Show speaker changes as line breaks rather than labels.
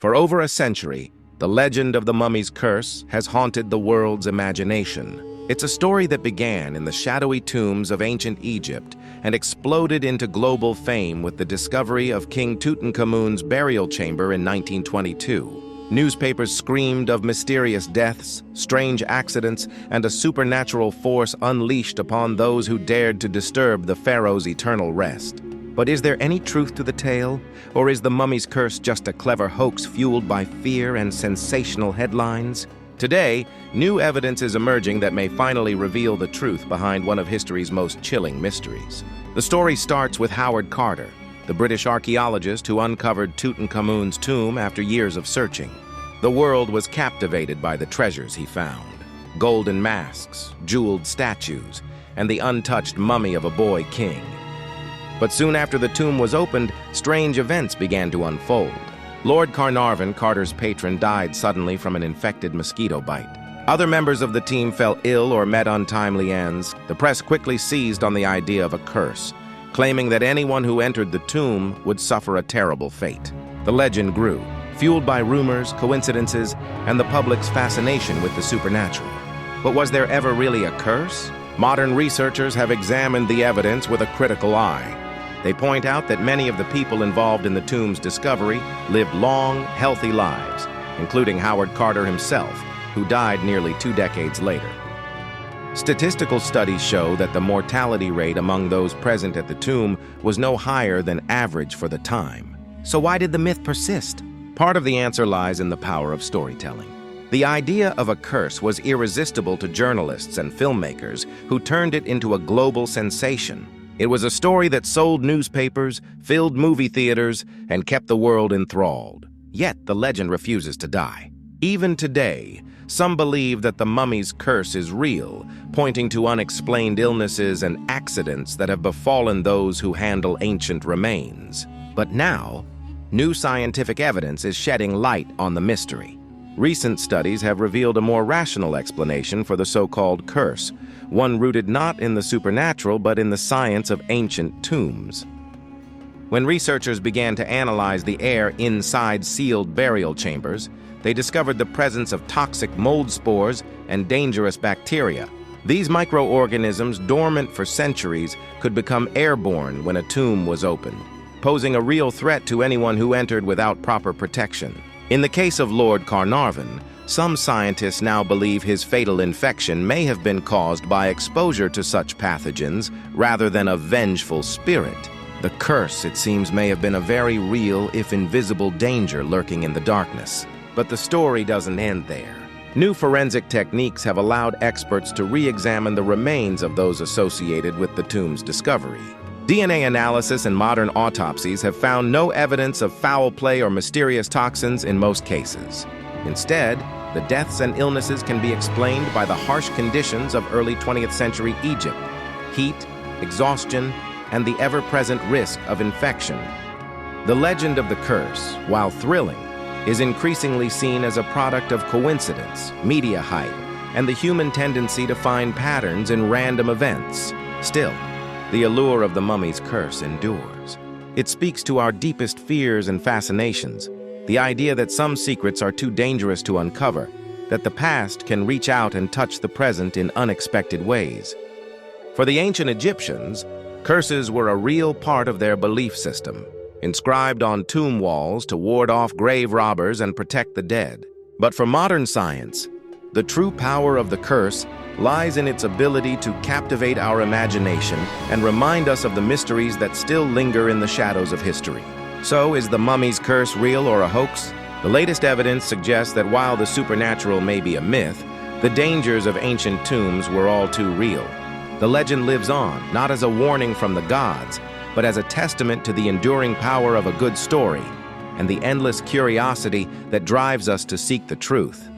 For over a century, the legend of the mummy's curse has haunted the world's imagination. It's a story that began in the shadowy tombs of ancient Egypt and exploded into global fame with the discovery of King Tutankhamun's burial chamber in 1922. Newspapers screamed of mysterious deaths, strange accidents, and a supernatural force unleashed upon those who dared to disturb the pharaoh's eternal rest. But is there any truth to the tale, or is the mummy's curse just a clever hoax fueled by fear and sensational headlines? Today, new evidence is emerging that may finally reveal the truth behind one of history's most chilling mysteries. The story starts with Howard Carter, the British archaeologist who uncovered Tutankhamun's tomb after years of searching. The world was captivated by the treasures he found: golden masks, jeweled statues, and the untouched mummy of a boy king. But soon after the tomb was opened, strange events began to unfold. Lord Carnarvon, Carter's patron, died suddenly from an infected mosquito bite. Other members of the team fell ill or met untimely ends. The press quickly seized on the idea of a curse, claiming that anyone who entered the tomb would suffer a terrible fate. The legend grew, fueled by rumors, coincidences, and the public's fascination with the supernatural. But was there ever really a curse? Modern researchers have examined the evidence with a critical eye. They point out that many of the people involved in the tomb's discovery lived long, healthy lives, including Howard Carter himself, who died nearly 2 decades later. Statistical studies show that the mortality rate among those present at the tomb was no higher than average for the time. So why did the myth persist? Part of the answer lies in the power of storytelling. The idea of a curse was irresistible to journalists and filmmakers who turned it into a global sensation. It was a story that sold newspapers, filled movie theaters, and kept the world enthralled. Yet the legend refuses to die. Even today, some believe that the mummy's curse is real, pointing to unexplained illnesses and accidents that have befallen those who handle ancient remains. But now, new scientific evidence is shedding light on the mystery. Recent studies have revealed a more rational explanation for the so-called curse, one rooted not in the supernatural but in the science of ancient tombs. When researchers began to analyze the air inside sealed burial chambers, they discovered the presence of toxic mold spores and dangerous bacteria. These microorganisms, dormant for centuries, could become airborne when a tomb was opened, posing a real threat to anyone who entered without proper protection. In the case of Lord Carnarvon, some scientists now believe his fatal infection may have been caused by exposure to such pathogens rather than a vengeful spirit. The curse, it seems, may have been a very real, if invisible, danger lurking in the darkness. But the story doesn't end there. New forensic techniques have allowed experts to re-examine the remains of those associated with the tomb's discovery. DNA analysis and modern autopsies have found no evidence of foul play or mysterious toxins in most cases. Instead, the deaths and illnesses can be explained by the harsh conditions of early 20th century Egypt: heat, exhaustion, and the ever-present risk of infection. The legend of the curse, while thrilling, is increasingly seen as a product of coincidence, media hype, and the human tendency to find patterns in random events. Still, the allure of the mummy's curse endures. It speaks to our deepest fears and fascinations, the idea that some secrets are too dangerous to uncover, that the past can reach out and touch the present in unexpected ways. For the ancient Egyptians, curses were a real part of their belief system, inscribed on tomb walls to ward off grave robbers and protect the dead. But for modern science, the true power of the curse lies in its ability to captivate our imagination and remind us of the mysteries that still linger in the shadows of history. So, is the mummy's curse real or a hoax? The latest evidence suggests that while the supernatural may be a myth, the dangers of ancient tombs were all too real. The legend lives on, not as a warning from the gods, but as a testament to the enduring power of a good story and the endless curiosity that drives us to seek the truth.